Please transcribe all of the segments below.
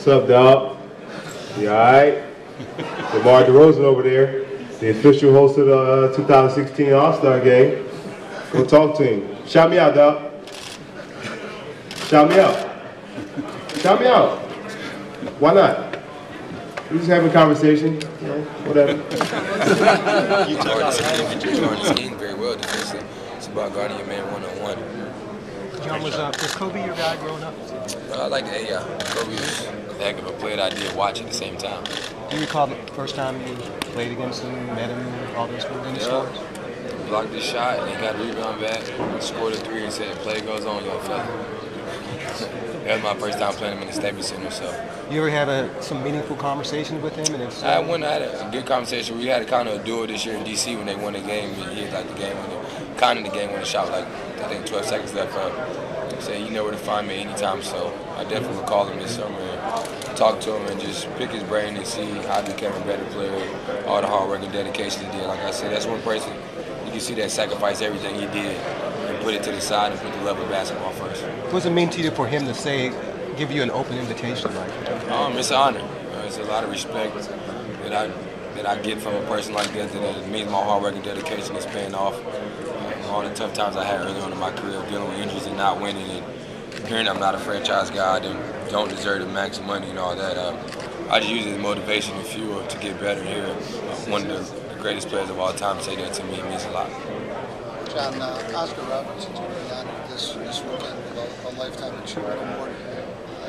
What's up, dog? You alright? DeMar DeRozan over there, the official host of the 2016 All-Star game. Go talk to him. Shout me out, dog. Shout me out. Shout me out. Why not? We just having a conversation, you know, whatever. You guard the scheme very well defensively. It's about guarding your man one-on-one. John, was Kobe your guy growing up? I like the AI. Kobe was a heck of a player that I did watch at the same time. Do you recall the first time you played against him, met him, all those stories? Blocked the shot, and he got a rebound back, scored a three, and said, "Play goes on, young fella." That was my first time playing him in the Staples Center. So. You ever had some meaningful conversations with him? And if so, I had a good conversation. We had a kind of a duel this year in DC when they won the game. He had like the game winning shot, like I think 12 seconds left. He said, "You know where to find me anytime." So I definitely would call him this summer and talk to him and just pick his brain and see how he became a better player, all the hard work and dedication he did. Like I said, that's one person you can see that sacrifice everything he did and put it to the side and put the love of basketball first. What does it mean to you for him to say, give you an open invitation like that? It's an honor. It's a lot of respect that I get from a person like that. That it means my hard work and dedication is paying off. All the tough times I had early on in my career, dealing with injuries and not winning, and hearing I'm not a franchise guy, and don't deserve the max money and all that. I just use it as motivation and fuel to get better here. One of the greatest players of all time say that to me. It means a lot. John, Oscar Robertson's going to be honored this weekend with a Lifetime Achievement Award.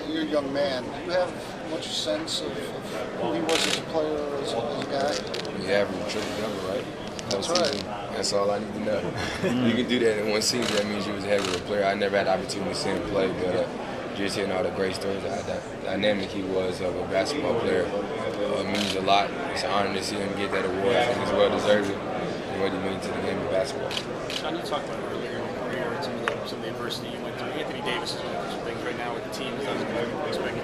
You're a young man. Do you have much sense of who he was as a player, as a guy? The average triple double, right? That's right. That's all I need to know. You can do that in one season. That means you was a heck of a player. I never had the opportunity to see him play, but just hearing all the great stories, that dynamic he was of a basketball player means a lot. It's an honor to see him get that award. I think it's well deserved and what he means to the game of basketball. John, you talked about earlier in your career and some of the adversity you went through. Anthony Davis is going through some things right now with the team. He doesn't expect it.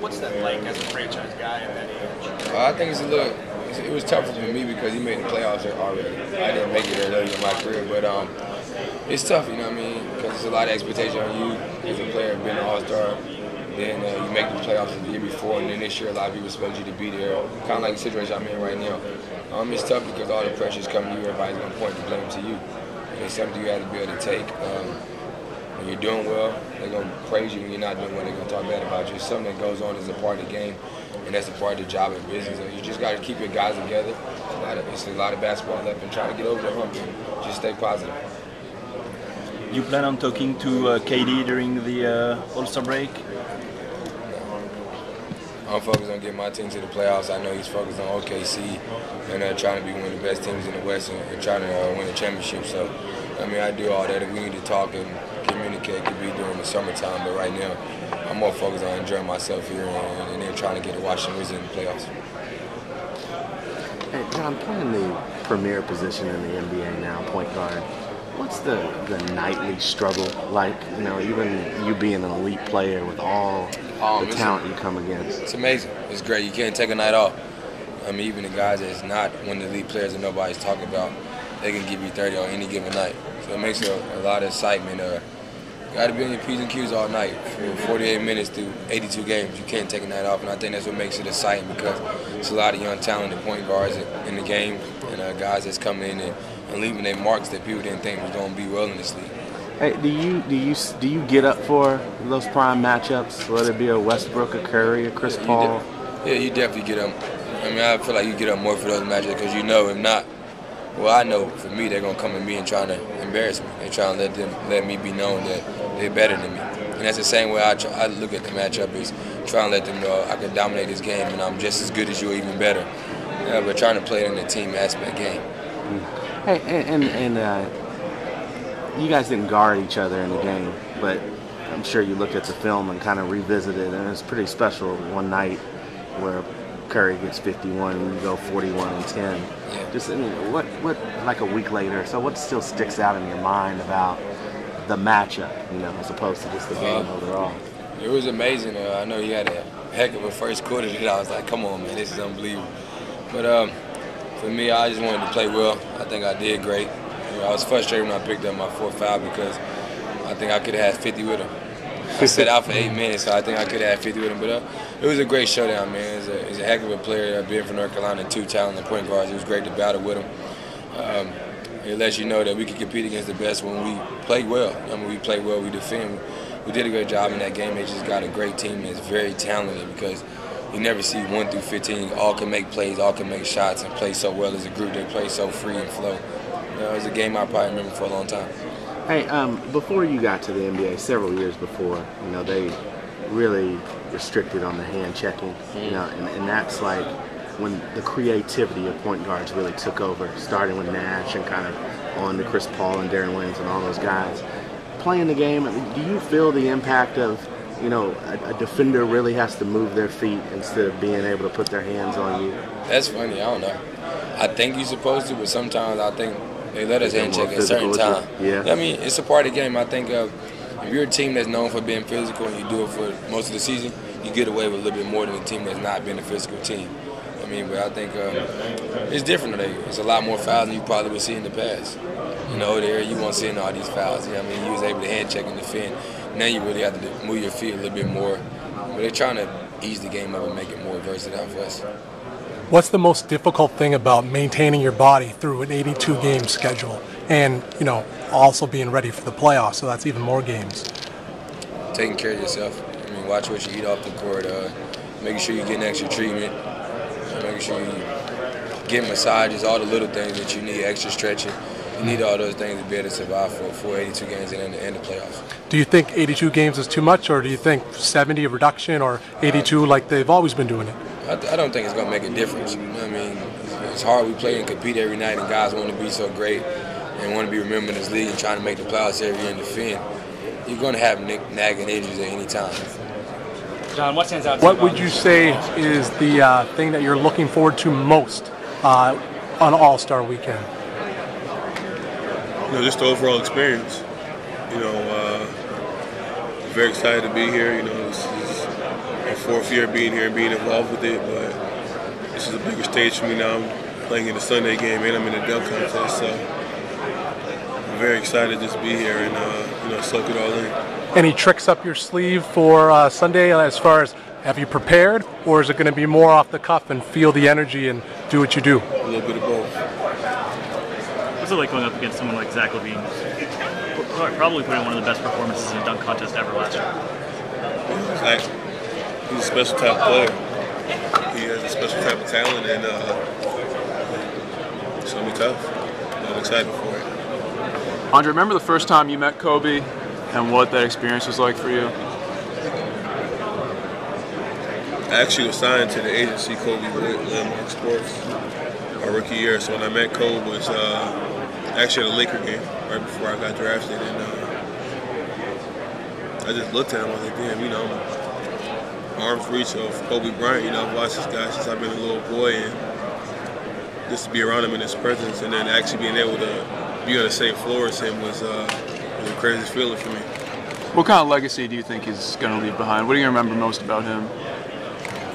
What's that like as a franchise guy at that age? I think it was tougher for me because he made the playoffs there already. I didn't make it early in my career, but it's tough, you know what I mean? Because there's a lot of expectation on you as a player, being an All-Star. Then you make the playoffs the year before, and then this year a lot of people expect you to be there. Kind of like the situation I'm in right now. It's tough because all the pressure's coming to you. Everybody's going to point the blame to you. And it's something you have to be able to take. When you're doing well, they're going to praise you. When you're not doing well, they're going to talk bad about you. It's something that goes on as a part of the game, and that's a part of the job and business. You just got to keep your guys together. It's a lot of basketball left, and try to get over the hump and just stay positive. You plan on talking to KD during the All-Star break? I'm focused on getting my team to the playoffs. I know he's focused on OKC and trying to be one of the best teams in the West and trying to win a championship. So, I do all that. If we need to talk and communicate, it could be during the summertime. But right now, I'm more focused on enjoying myself here and then trying to get the Washington Wizards in the playoffs. Hey, John, playing the premier position in the NBA now, point guard, what's the nightly struggle like? Even you being an elite player with all the talent you come against. It's amazing. It's great. You can't take a night off. Even the guys that's not one of the elite players that nobody's talking about, they can give you 30 on any given night. So it makes a lot of excitement. You got to be on your P's and Q's all night for 48 minutes through 82 games. You can't take a night off, and I think that's what makes it exciting because it's a lot of young talented point guards in the game and guys that's coming in and leaving their marks that people didn't think was going to be well in this league. Hey, do you get up for those prime matchups, whether it be a Westbrook, a Curry, a Chris Paul? You definitely get up. I feel like you get up more for those matchups because if not, well, I know for me they're gonna come at me and trying to embarrass me. They're trying to let me be known that they're better than me. And that's the same way I look at the matchup is trying to let them know I can dominate this game and I'm just as good as you, or even better. But trying to play it in the team aspect game. Hey, and you guys didn't guard each other in the game, but I'm sure you looked at the film and kind of revisited, and it's pretty special one night where Curry gets 51 and you go 41 and 10. Yeah. Just what like a week later, so what still sticks out in your mind about the matchup, as opposed to just the game overall? It was amazing. I know he had a heck of a first quarter that I was like, come on, man, this is unbelievable. But for me, I just wanted to play well. I think I did great. I was frustrated when I picked up my 4th foul because I think I could have had 50 with him. I sat out for 8 minutes, so I think I could have had 50 with him. But it was a great showdown, man. He's a heck of a player. Being from North Carolina, 2 talented point guards. It was great to battle with him. It lets you know that we can compete against the best when we play well. I mean, we play well, we defend. We did a great job in that game. They just got a great team that's very talented because you never see 1 through 15 all can make plays, all can make shots, and play so well as a group. They play so free and flow. It was a game I probably remember for a long time. Hey, before you got to the NBA, several years before, they really restricted on the hand checking, and that's like when the creativity of point guards really took over, starting with Nash and kind of on to Chris Paul and Darren Williams and all those guys. Playing the game, do you feel the impact of, a defender really has to move their feet instead of being able to put their hands on you? That's funny. I don't know. I think you're supposed to, but sometimes I think they let us hand check at a certain time. Yeah. I mean, it's a part of the game. I think if you're a team that's known for being physical and you do it for most of the season, you get away with a little bit more than a team that's not been a physical team. I mean, but I think it's different today. It's a lot more fouls than you probably would see in the past. There you won't see all these fouls. I mean, you was able to hand check and defend. Now you really have to move your feet a little bit more. But they're trying to ease the game up and make it more versatile for us. What's the most difficult thing about maintaining your body through an 82-game schedule and, also being ready for the playoffs, so that's even more games? Taking care of yourself. I mean, watch what you eat off the court, making sure you're getting extra treatment, making sure you get massages, all the little things that you need, extra stretching. You need all those things to be able to survive for 82 games and the end of the playoffs. Do you think 82 games is too much, or do you think 70 a reduction, or 82 like they've always been doing it? I don't think it's going to make a difference. I mean, it's hard. We play and compete every night, and guys want to be so great and want to be remembered in this league and trying to make the playoffs every year and defend. You're going to have nagging injuries at any time. John, what stands out to What would you say is the thing that you're looking forward to most on All-Star Weekend? Just the overall experience. Very excited to be here. This is my 4th year being here and being involved with it, but this is a bigger stage for me now. I'm playing in the Sunday game and I'm in the dunk contest, so I'm very excited to just be here and soak it all in. Any tricks up your sleeve for Sunday as far as have you prepared, or is it going to be more off the cuff and feel the energy and do what you do? A little bit of both. What's it like going up against someone like Zach LaVine? Probably put in one of the best performances in a dunk contest ever last year. Zach, he's a special type of player. He has a special type of talent, and it's going to be tough. I'm excited for it. Andre, remember the first time you met Kobe and what that experience was like for you? I actually was signed to the agency Kobe Landmark Sports my rookie year, so when I met Kobe was actually at a Laker game right before I got drafted, and I just looked at him. I was like, damn, arm's reach of Kobe Bryant. I've watched this guy since I've been a little boy, and just to be around him in his presence, and then actually being able to be on the same floor as him was a crazy feeling for me. What kind of legacy do you think he's going to leave behind? What do you remember most about him?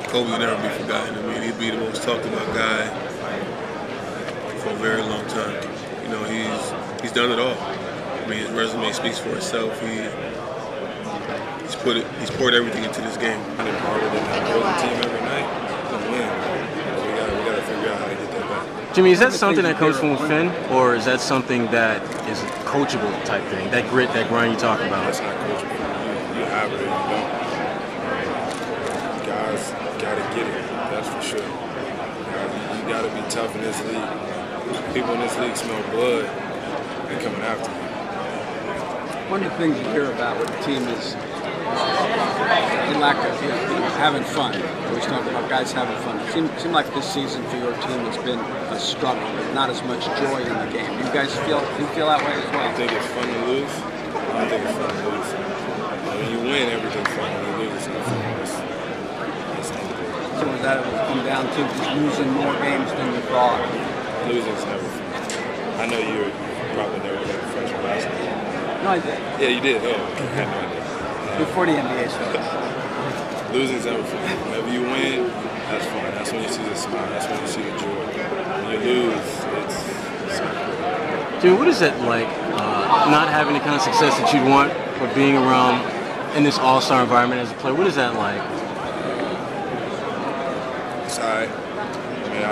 Kobe will never be forgotten. I mean, he'd be the most talked about guy for a very long time. He's done it all. I mean, his resume speaks for itself. He's poured everything into this game. Been part of the team every night to win. We gotta figure out how to get that back. Jimmy, is that something that comes from within, or is that something that is a coachable type thing? That grit, that grind you talk about? That's not coachable. You have it or you don't. Guys gotta get it. That's for sure. You gotta be tough in this league. People in this league smell blood. They're coming after you. One of the things you hear about with the team is the lack of having fun. We always talk about guys having fun. It seemed like this season for your team has been a struggle, with not as much joy in the game. Do you feel that way as well? I think it's fun to lose. I think it's fun to lose. When you win, everything's fun. When you lose, it's not fun. So is that it will come down to just losing more games than you thought? Losing's never fun. I know you probably never played professional basketball. No, I did. Yeah, you did. Oh, okay. I had no idea. Before the NBA started. Losing's never fun. Whenever you win, that's fun. That's when you see the smile. That's when you see the joy. When you lose, it's not good. Dude, what is it like not having the kind of success that you'd want, but being around in this all-star environment as a player? What is that like? It's all right. I mean,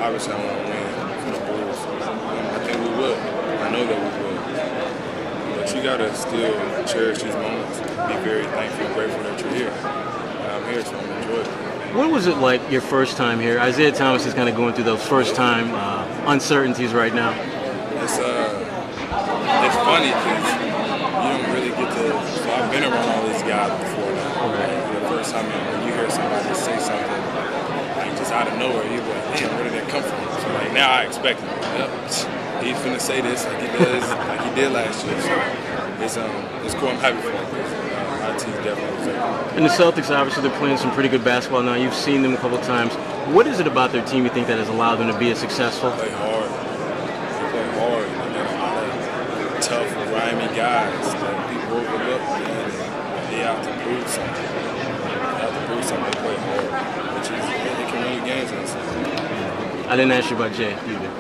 obviously I want to win for the Bulls. I think we will. I know that we will. But you got to still cherish these moments. Be very thankful and grateful that you're here. I'm here, so I'm going to enjoy it. What was it like your first time here? Isaiah Thomas is kind of going through those first-time uncertainties right now. It's funny because you don't really get to. So I've been around all these guys before now. Right? The first time when you hear somebody say something like just out of nowhere, you're like, damn, where did that come from? So like now I expect him. Yep, he's finna say this like he does, like he did last year. So it's cool. I'm happy for him. My team's definitely affected. And the Celtics, obviously, they're playing some pretty good basketball now. You've seen them a couple times. What is it about their team you think that has allowed them to be as successful? They play hard. They play hard. They got a lot of tough, grimy guys that people overlook, man. They have to prove something. They have to prove something. They play hard, which is they can win games in this. I didn't ask you about Jay either.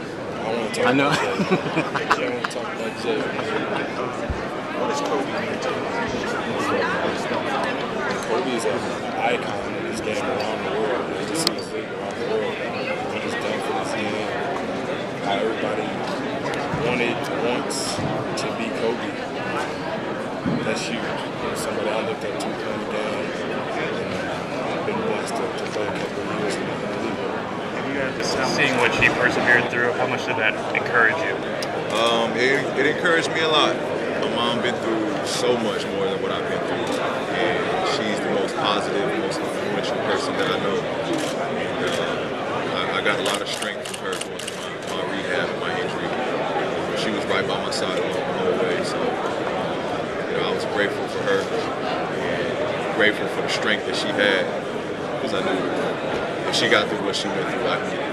I want to talk about Jay. I want to talk about Jay. What is Kobe mean to you? Kobe is an icon in this game around the world. Just in this league around the world. What he's done for this game. How everybody wants to be Kobe. That's huge. Somebody I looked up to playing the game. I've been blessed to play a couple of years in the league. Seeing what she persevered through, how much did that encourage you? It encouraged me a lot. My mom been through so much more than what I've been through, and she's the most positive, most influential person that I know. And I got a lot of strength from her going through my rehab and my injury. She was right by my side along the whole way, so I was grateful for her and grateful for the strength that she had, because I knew if she got through what she went through, I can get